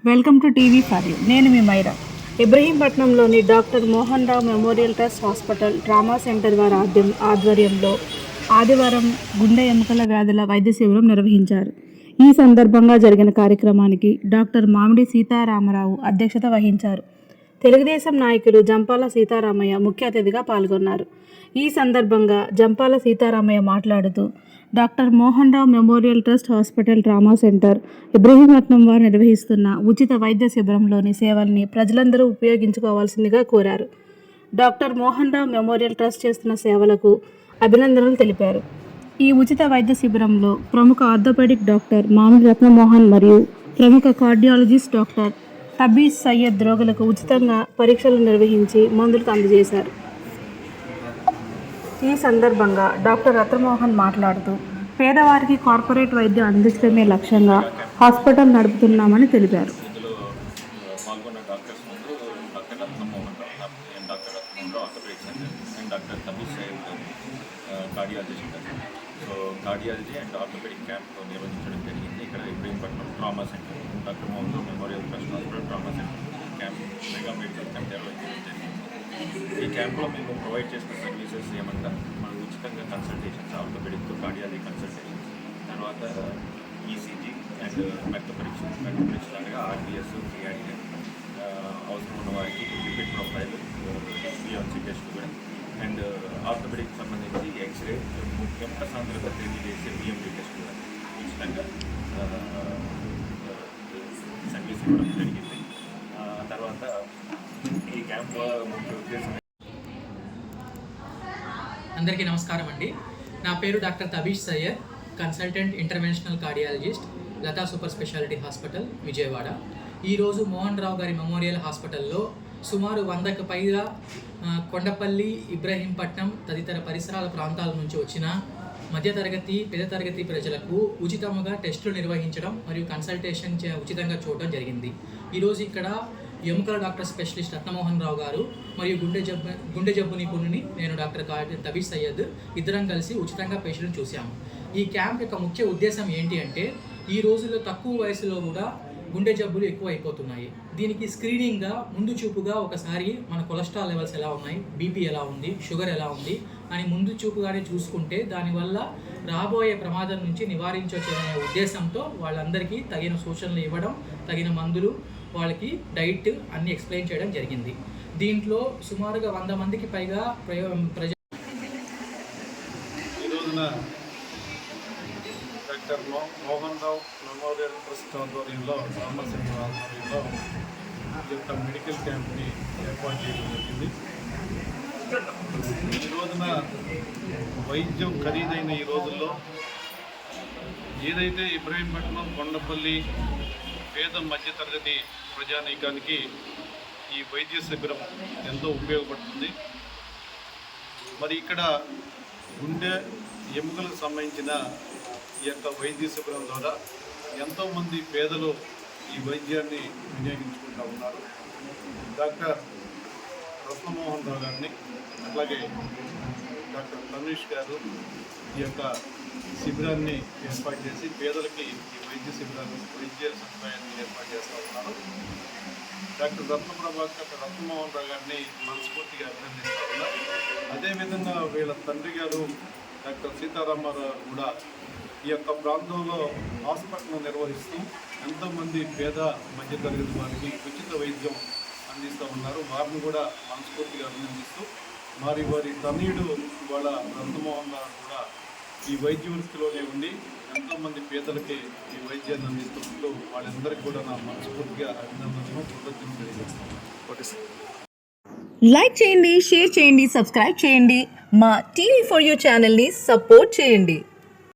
Welcome to TV for you. నేను మీ మైరా. ఇబ్రహీంపట్నంలోని doctor Mohan Rao memorial trust hospital trauma centre వారి ఆధ్వర్యంలో ఆదివారం గుండె ఎముకల వ్యాధుల వైద్య శిబిరం నిర్వహించారు. ఈ సందర్భంగా జరిగిన కార్యక్రమానికి డాక్టర్ మామిడి సీతారామరావు అధ్యక్షత వహించారు. తెలుగుదేశం నాయకులు జంపాల సీతారామయ్య ముఖ్య అతిథిగా పాల్గొన్నారు. ఈ సందర్భంగా జంపాల సీతారామయ్య మాట్లాడుతూ doctor Mohan Rao memorial trust hospital trauma centre Ibrahimpatnam వారు నిర్వహిస్తున్న ఉచిత వైద్య శిబిరంలోని సేవల్ని ప్రజలందరూ ఉపయోగించుకోవాల్సిందిగా కోరారు. Doctor Mohan Rao memorial trust చేస్తున్న సేవలకు అభినందనలు తెలిపారు. ఈ ఉచిత వైద్య శిబిరంలో ప్రముఖ ఆర్థోపెడిక్ డాక్టర్ మామిడి రత్నమోహన్ మరియు ప్రముఖ కార్డియాలజిస్ట్ డాక్టర్ తబీజ్ సయ్యద్ రోగులకు ఉచితంగా పరీక్షలు నిర్వహించి మందులు అందజేశారు. ఈ సందర్భంగా డాక్టర్ రత్నమోహన్ మాట్లాడుతూ పేదవారికి కార్పొరేట్ వైద్యం అందించడమే లక్ష్యంగా హాస్పిటల్ నడుపుతున్నామని తెలిపారు. కార్డియాలజీ అండ్ ఆర్థోపెడిక్ క్యాంప్ నిర్వహించడం జరిగింది. ఇక్కడ Ibrahimpatnam trauma centre doctor Mohan Rao memorial trust hospital trauma centre camp mega medical camp నిర్వహించడం జరిగింది. ఈ క్యాంప్లో మేము ప్రొవైడ్ చేసిన సర్వీసెస్ ఏమన్నా మనకు ఉచితంగా కన్సల్టేషన్స్, ఆర్థోపెడిక్ కార్డియాలజీ కన్సల్టేషన్స్, తర్వాత ఈసీజీ అండ్ రక్త పరీక్షలు అనగా ఆర్బిఎస్, క్రియాటినిన్, అవసరం ఉన్న వారికి లిపిడ్ ప్రొఫైల్, బియాన్సీ టెస్ట్ కూడా, అండ్ ఆర్థోపెడిక్ సంబంధించి ఎక్స్రే, ఎముక సాంద్రత తెలియజేసే బిఎండి టెస్ట్ కూడా ఉచితంగా సర్వీస్ ఇవ్వడం జరిగింది. తర్వాత ఈ క్యాంప్ ముఖ్య ఉద్దేశం. అందరికీ నమస్కారం అండి. నా పేరు doctor Tabeez Syed, consultant interventional cardiologist, Latha super speciality hospital, Vijayawada. ఈరోజు మోహన్ రావు గారి మెమోరియల్ హాస్పిటల్లో సుమారు 100కు పైగా కొండపల్లి, ఇబ్రహీంపట్నం తదితర పరిసరాల ప్రాంతాల నుంచి వచ్చిన మధ్యతరగతి, పెద్ద తరగతి ప్రజలకు ఉచితంగా టెస్టులు నిర్వహించడం మరియు కన్సల్టేషన్ ఉచితంగా చూడడం జరిగింది. ఈరోజు ఇక్కడ ఎముకల డాక్టర్ స్పెషలిస్ట్ రత్నమోహన్ రావు గారు మరియు గుండె జబ్బు నిపుణుని నేను డాక్టర్ తబీజ్ సయ్యద్ ఇద్దరం కలిసి ఉచితంగా పేషెంట్ని చూసాము. ఈ క్యాంప్ యొక్క ముఖ్య ఉద్దేశం ఏంటి అంటే, ఈ రోజుల్లో తక్కువ వయసులో కూడా గుండె జబ్బులు ఎక్కువ అయిపోతున్నాయి. దీనికి స్క్రీనింగ్గా ముందు చూపుగా ఒకసారి మన కొలెస్ట్రాల్ లెవెల్స్ ఎలా ఉన్నాయి, బీపీ ఎలా ఉంది, షుగర్ ఎలా ఉంది అని ముందు చూపుగానే చూసుకుంటే దానివల్ల రాబోయే ప్రమాదం నుంచి నివారించవచ్చనే ఉద్దేశంతో వాళ్ళందరికీ తగిన సూచనలు ఇవ్వడం, తగిన మందులు, వాళ్ళకి డైట్ అన్ని ఎక్స్ప్లెయిన్ చేయడం జరిగింది. దీంట్లో సుమారుగా 100 మందికి పైగా ఈ రోజున doctor Mohan Rao memorial trust ఆధ్వర్యంలో ట్రామా సెంటర్ ఆధ్వర్యంలో ఈ యొక్క మెడికల్ క్యాంప్ని ఏర్పాటు చేయడం జరిగింది. ఈ రోజున వైద్యం ఖరీదైన ఈ రోజుల్లో ఏదైతే ఇబ్రహీంపట్నం, కొండపల్లి పేద మధ్యతరగతి ప్రజానీకానికి ఈ వైద్య శిబిరం ఎంతో ఉపయోగపడుతుంది. మరి ఇక్కడ గుండె ఎముకలకు సంబంధించిన ఈ యొక్క వైద్య శిబిరం ద్వారా ఎంతోమంది పేదలు ఈ వైద్యాన్ని వినియోగించుకుంటూ ఉన్నారు. డాక్టర్ రత్నమోహన్ రావు గారిని, అట్లాగే డాక్టర్ తనీష్ గారు ఈ యొక్క శిబిరాన్ని ఏర్పాటు చేసి పేదలకి ఈ వైద్య సదుపాయాన్ని ఏర్పాటు చేస్తూ ఉన్నారు. డాక్టర్ రత్నమోహన్ రావు గారిని మనస్ఫూర్తిగా అభినందిస్తూ ఉన్నారు. అదేవిధంగా వీళ్ళ తండ్రి గారు డాక్టర్ సీతారామరావు కూడా ఈ యొక్క ప్రాంతంలో హాస్పిటల్ నిర్వహిస్తూ ఎంతోమంది పేద మధ్యతరగతి వారికి ఉచిత వైద్యం అందిస్తూ ఉన్నారు. వారిని కూడా మనస్ఫూర్తిగా అభినందిస్తూ వారి తనయుడు వాళ్ళ రత్నమోహన్ రావు కూడా ఈ వైద్య వృత్తిలోనే ఉండి ఎంతోమంది పేదలకి ఈ వైద్యాన్ని అందిస్తున్నట్లు వాళ్ళందరికీ కూడా నా మనస్ఫూర్తిగా అభినందనలు, కృతజ్ఞతలు తెలియజేస్తాను. Okay sir. లైక్ చేయండి, షేర్ చేయండి, సబ్స్క్రైబ్ చేయండి. మా టీవీ ఫర్ యూ ఛానల్ని సపోర్ట్ చేయండి.